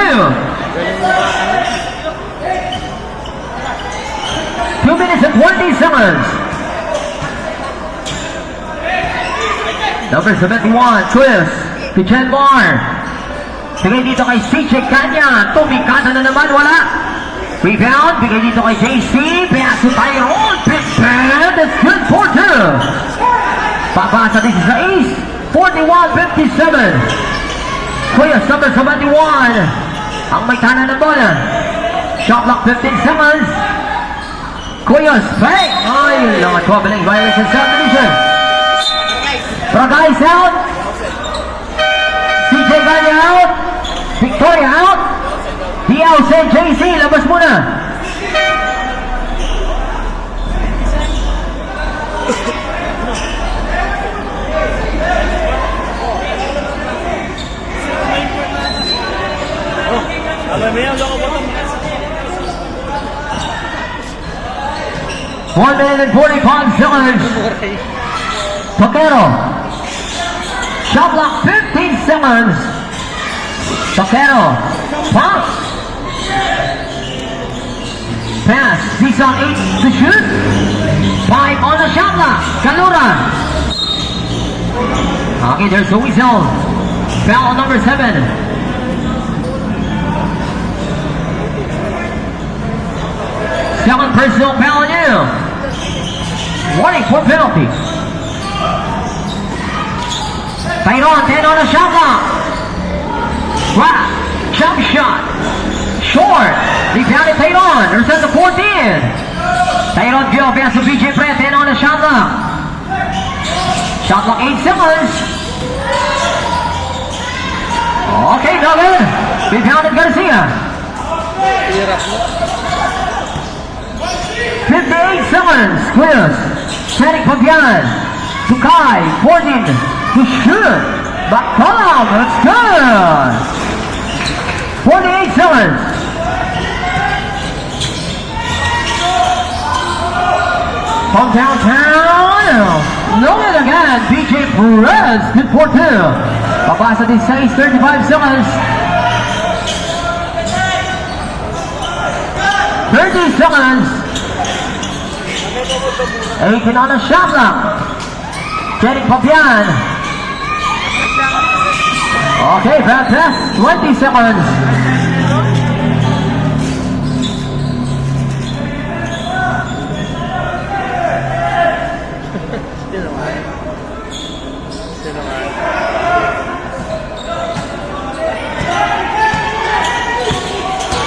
2 minutes and 20 seconds. Number 71, Chris. To Chen Bar. Bigay dito kay CJ Kanya. Tumikada na naman, wala. Rebound, bigay dito kay JC. Pass to Tyrone. Pitman, that's good for 2. Papasa din sa East. 41-57. Kuya, number 71. Ang may tanan ng bola. Shot clock 15 seconds. Kuya, strike. Ay, lang at 12 violation sa division. Bragais out. CJ Ganya out. Victoria out. Diao Sen JC, labas muna. Abay mo yan, loko bottom. 1 minute and 45 seconds. Muray. Toquero. Shot clock 15 seconds. Toquero. Pump. Pass. He's on 8 to shoot. 5 on the shot clock. Kalura. Okay, there's a whistle. Foul on number 7. Second personal foul on you. Warning for penalty. Tyron, 10 on the shot clock. Right, jump shot. Short. Rebounded Tyron. There's at the 14. Tyron Gil, pass to BJ Pre, 10 on the shot clock. Shot clock 8 seconds. Okay, no good. Rebounded Garcia. Hirap mo. 58 seconds. Clears. Cedric Pabian. To Kai. 14. To shoot. Back column. That's good. 48 seconds. From downtown. No good again. BJ Perez. Good for 2. Papasa din 6. 35 seconds. 30 seconds. 18 on the shot clock. Cedric Pabian. Okay, bad pass. 20 seconds. Sinungaling. Sinungaling.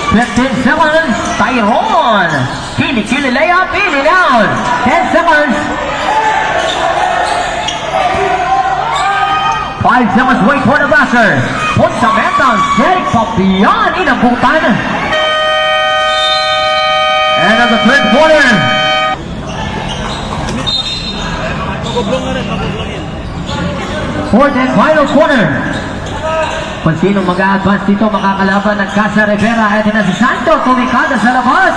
15 seconds. Tyron. Kili layup. In and out. 10 seconds. 5 seconds. Wait for the buzzer. Put sa meta. Cedric Pabian. Inabutan. End of the third quarter. Magublong na rin, magublong yan. Fourth and final quarter. Kung sino mag-a-advance dito, makakalaban ng Casa Rivera. Ito na si Santo, tumikada sa labas.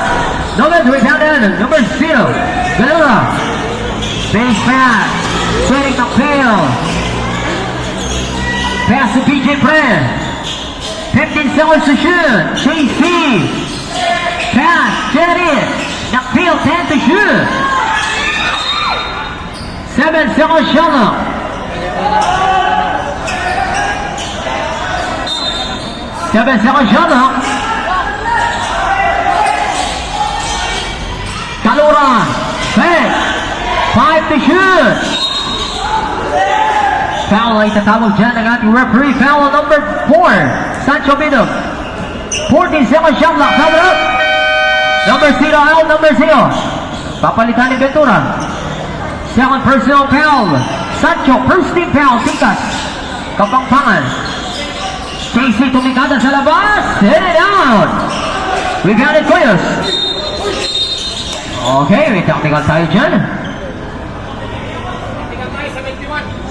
Number rebounded, number 0. Galura. Base pass. Cedric Nakpil. Pass to BJ Pre. 15 seconds to shoot. JC. Pass. Cedric. Nakpil, 10 to shoot. 7 seconds shot clock. Seven seconds shot clock. Kalura. Hey. 5 to shoot. Foul ay tatawag dyan ng ating referee. Foul on number 4. Sancho Bidog. 14 seconds shot clock. Cover up. Number 0 out. Number 0. Papalitan ni Ventura. Second personal foul. Sancho. First team foul. Tikas. Kapangpangan. JC tumikada sa labas. Hit it out. Rebounded Coyos. Okay, may tactical tayo dyan.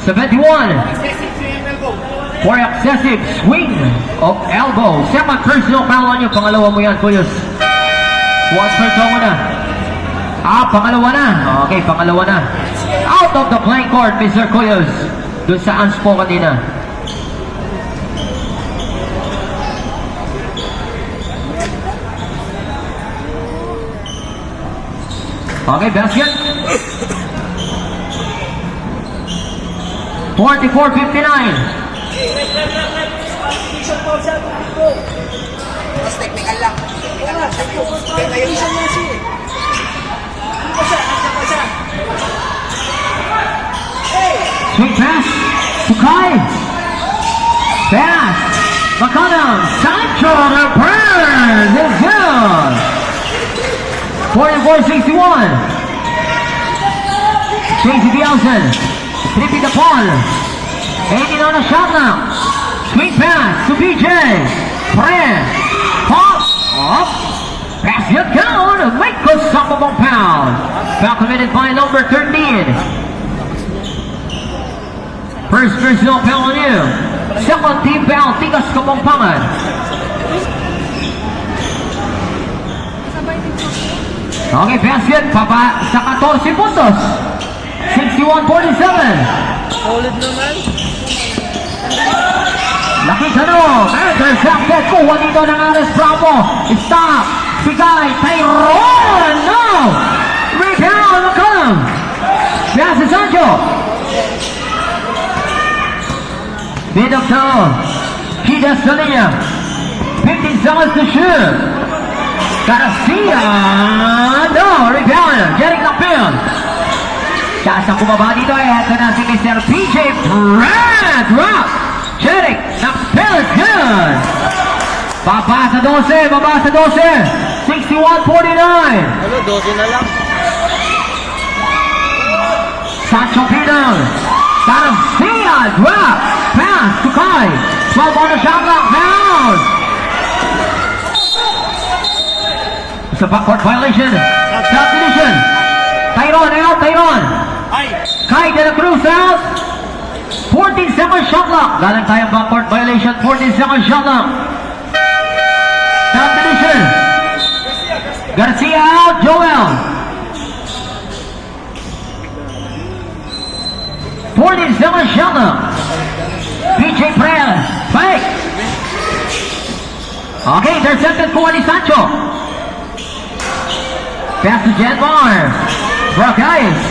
71. For excessive swing of elbow. Second personal foul on you. Pangalawa mo yan, Coyos. One first mo na. Pangalawa na. Okay, pangalawa na. Out of the playing court, Mr. Coyos. Doon sa unspo kanina. Okay, basket. 44-59. Mas technical lang. Technical lang. Technical lang siya. Ano pa siya? Andiyan pa siya. Sweet pass to Kai. Pass. McConnell. Sancho to Burns. It's good. 44-61. JC Bielsen. Flipping the ball. Aiming on a shot now. Swing pass to BJ. Press. Pop. Up. Pass it down. Make a stoppable pound. Foul committed by number 13. First personal foul on you. Second team foul. Tigas Kapampangan. Okay, basket. Papa sa 14 puntos. 61-47. Solid naman. Laki tanong. Intercepted. Kuha dito ng Ares Bravo. Stop. Bigay. Tyrone. No. Rebound. McCollum. Pass to Sancho. Mid up to Kidas sa linya. 15 seconds to shoot. Garcia. No. Rebound. Jerick Lapil. Taas ang bumaba dito eh. Ito na si Mr. PJ Brad. Drop. Jerick Lapil is good. Baba sa 12. Baba sa 12. 61-49. Ano, 12 na lang. Sancho Pinal. Garcia. Drop. Pass to Kai. 12 on the shot clock. Down. It's a backcourt violation. Subdivision. Tyron out. Tyron. Ay! Kai de la Cruz out. 14 seconds shot clock. Galang tayong backcourt violation. 14 seconds shot clock. Subdivision. Garcia out. Joel. 14 seconds shot clock. PJ Prel. Fake. Okay, intercepted kuha ni Sancho. Pass to Jetmar. Brock Hayes.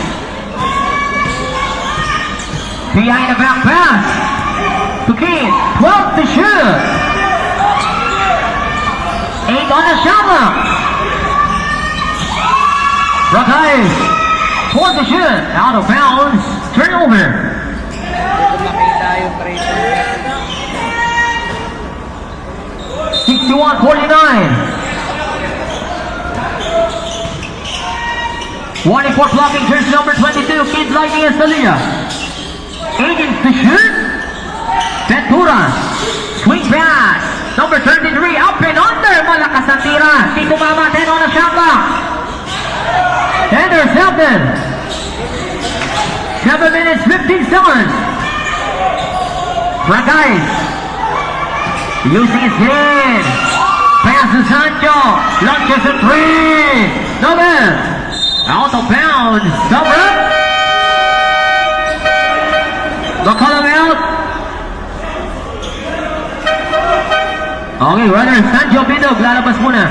Behind the back pass. To Keane. 12 to shoot. 8 on the shot clock. Brock Hayes. 4 to shoot. Out of bounds. Turnover. Kung makita yung trade. 61-49. 1-4 blocking jersey number 22, Kid Lightning Estalia. Agents to shoot. Ventura. Swing pass. Number 33, up and under. Malakas ang tira. Di tumama, 10 on the shot clock. Intercepted. 7 minutes, 15 seconds. Ragais. Using his hand. Pass to Sancho. Launches a three. No good. Out of bounds. Summer. McCollum out. Okay, runner Sancho Bidog. Lalabas muna.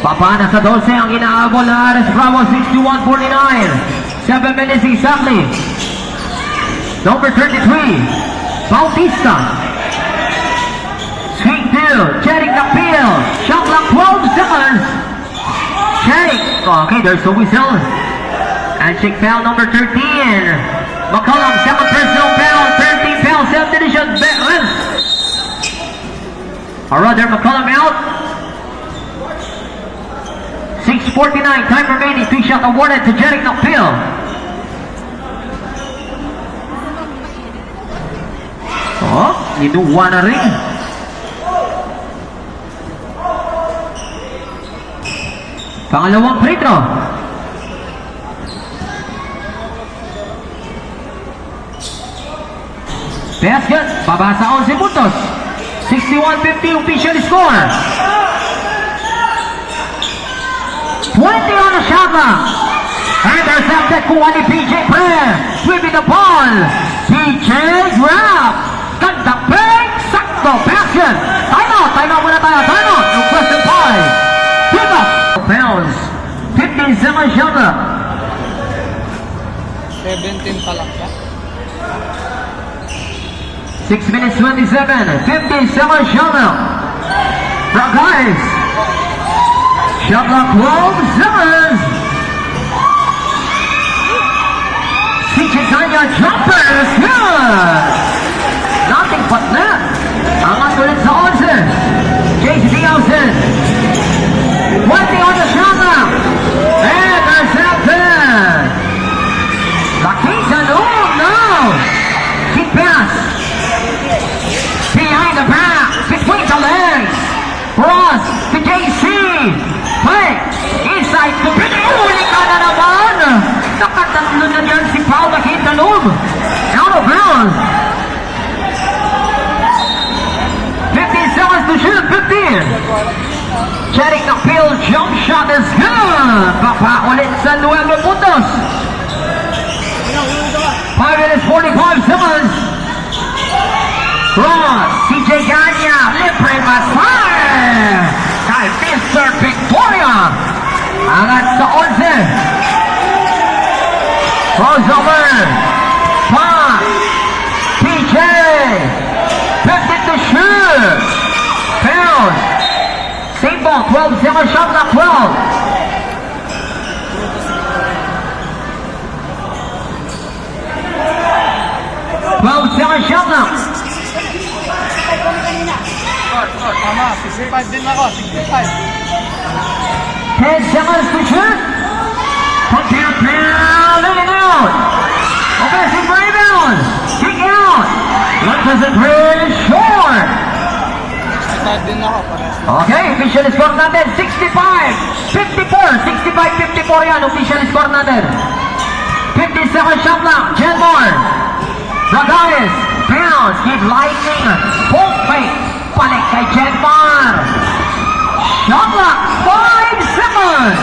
Papana sa 12 ang inaabol ng Ares Bravo. 61-49. 7 minutes exactly. Number 33, Bautista. Swing two, Jerick Lapil. Shot clock 12 seconds. Jerick. Okay, there's a whistle. Handshake foul number 13. McCollum, second personal foul. 13 foul, subdivision. Or rather, McCollum out. 6:49, time remaining. 3 shot awarded to Jerick Lapil. Oh, inuwa na rin. Pangalawang free throw. Basket, baba sa 11 puntos. 61-50 official score. 20 on the shot clock. Intercepted kuha ni PJ Pre. Sweeping the ball. PJ grab. Gandang break. Sakto. Basket. Time out muna tayo. Time out. No question five. Pick up. Pounds. 15 seconds shot clock. 17 pa lang ba? 6 minutes 27. 15 seconds shot clock. Brock Hayes. Shot clock 12 seconds. CJ Tanya jumper is good. Nothing but net. Angat ulit sa 11. JC Diawson. 20 on the shot clock. Intercepted. Cherik Nakpil, jump shot is good. Papaulit sa 9 puntos. 5 minutes 45 seconds. Cross, CJ Ganya, libre masay. Kay Mr. Victoria. Angat sa 11. Crossover. Pass. TJ. 50 to shoot. Pound. Same ball. 12 seconds shot clock. 12. Seconds shot clock. Tama, 65 din ako, 65. 10 seconds to shoot. Contact down, in and out. Offensive rebound. Kick out. Launches it really short. 65 din ako, pares. Okay, official score natin 65-54. 65-54 yan, official score natin. 50 seconds shot clock. Jenmore. Zagayes. Bounce. Keep lightning. Poke fake. Balik kay Jenmore. Shot clock. 5 seconds.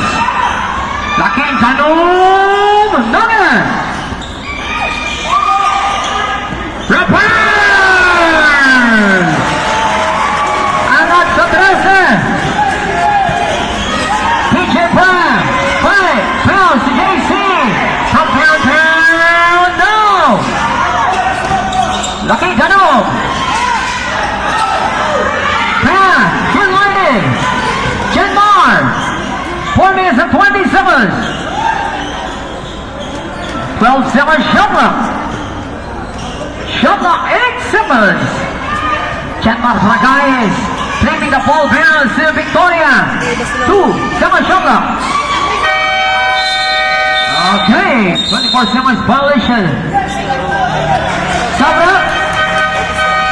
Laking Tanong. Nugget. Return. Angat sa 13. TJ Brown. 5. Bounce to JC. From downtown. No. Laking Tanong. Pass. Good lighting. Jenmar. 4 minutes and 20 seconds. 12 seconds shot clock. Shot clock 8 seconds. Jenmar Zagayes. Flipping the ball bounce to Victoria. 2 seconds shot clock. Okay. 24 seconds violation. Sabra.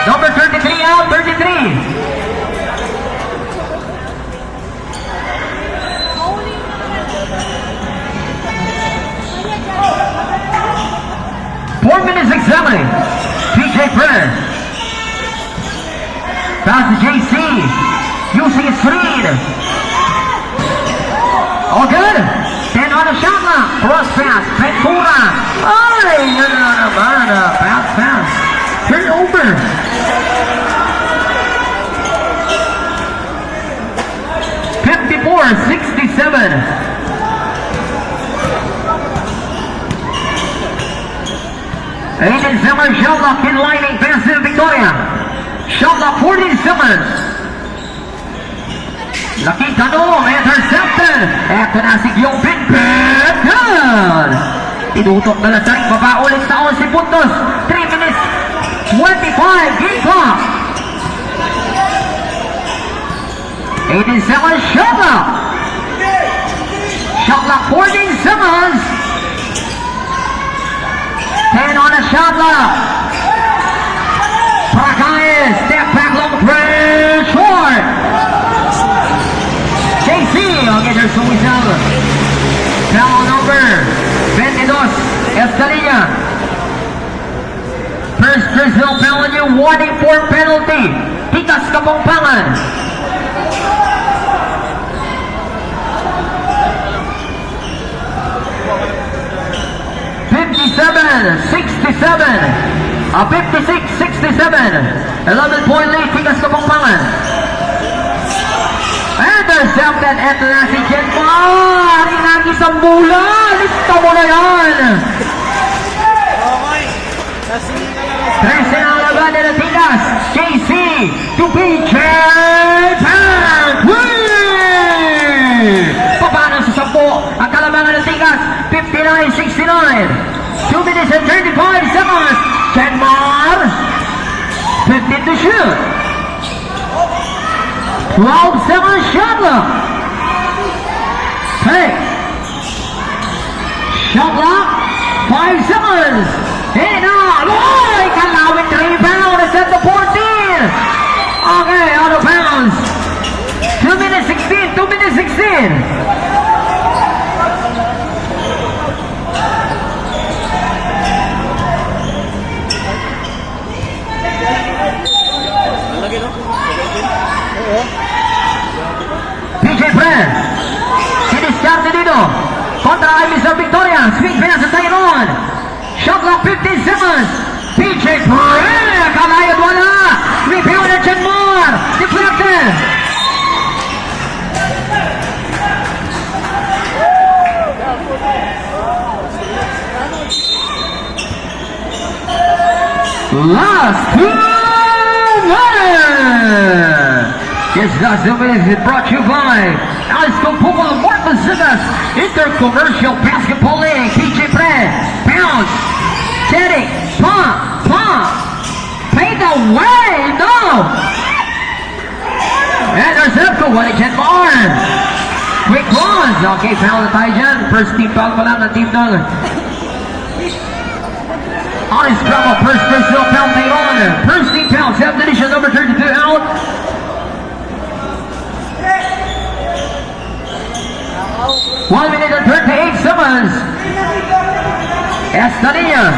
Number 33 out. 33. Examining. PJ Brenner. Pass to JC. Using his screen. All good. 10 on the shot clock. Cross pass. Ventura. Ay, yun na naman. Bounce pass. Turn over. $54-67. Aiden Zimmer, shot clock in lining, pass to Victoria. Shot clock 40 seconds. Laking Tanong, intercepted. Eto na si Giyong Big-Big. Good. Tinutok na lang baba ulit sa 11 puntos. 3 minutes 25 game clock. 18 seconds, shot clock. Shot clock 14 seconds. 10 on a shot clock. Prakayan, step back long range, short. JC, okay, there's Suizal. Foul number 22, Escalilla. First personal penalty, warning for penalty. Tikas Kapampangan. $57-67. 56-67. 11-point lead, Tikas Kapampangan. Intercepted, eto na si Jenmar. Inagi sa mula. Lista mo na yan. Okay. Nasingin ka lang. 13 ang laban nila Tikas. JC to PJ Panquin. Papanan sa 10 ang kalamangan ng Tikas. 59-69. 2 minutes and 35 seconds. Jenmar. 15 to shoot. 12 seconds shot clock. Hey. Shot clock. 5 seconds. Hey now. Boy, Kalawit rebound. It's at the 14. Okay, out of bounds. 2 minutes 16. 2 minutes 16. Lagi no? Oo. Last 2 minutes! Yes, last 2 minutes is brought to you by Alice Pupol Martin Zigas, Intercommercial Basketball League, PJ Pre, Bounce, Teddy, pump, fade away, no! And there's up to one again more. Quick ones. Okay, foul na tayo dyan. First team foul pa lang ng team ng Honest Bravo. First personal foul made on. First team foul. Subdivision number 32 out. One minute and 38 seconds. Estadilla.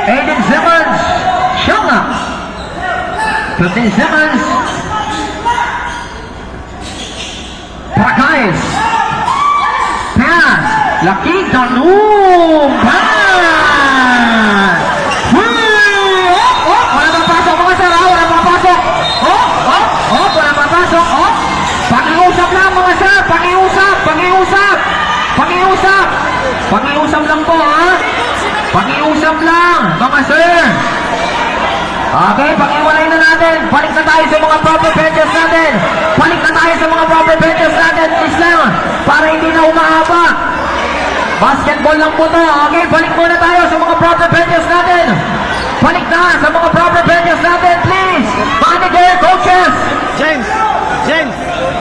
Aiden Simmons. Shunga. 15 seconds. Prakais. Pass. Lakita. Pass. Wala papasok mga sir. Wala papasok. Wala papasok. Pakiusap lang mga sir. Pakiusap lang po ha. Pakiusap lang mga sir. Okay, pakiwalay na natin. Balik na tayo sa mga proper benches natin. Please lang. Para hindi na umahaba. Basketball lang po to. Okay, balik muna tayo sa mga proper benches natin. Balik na sa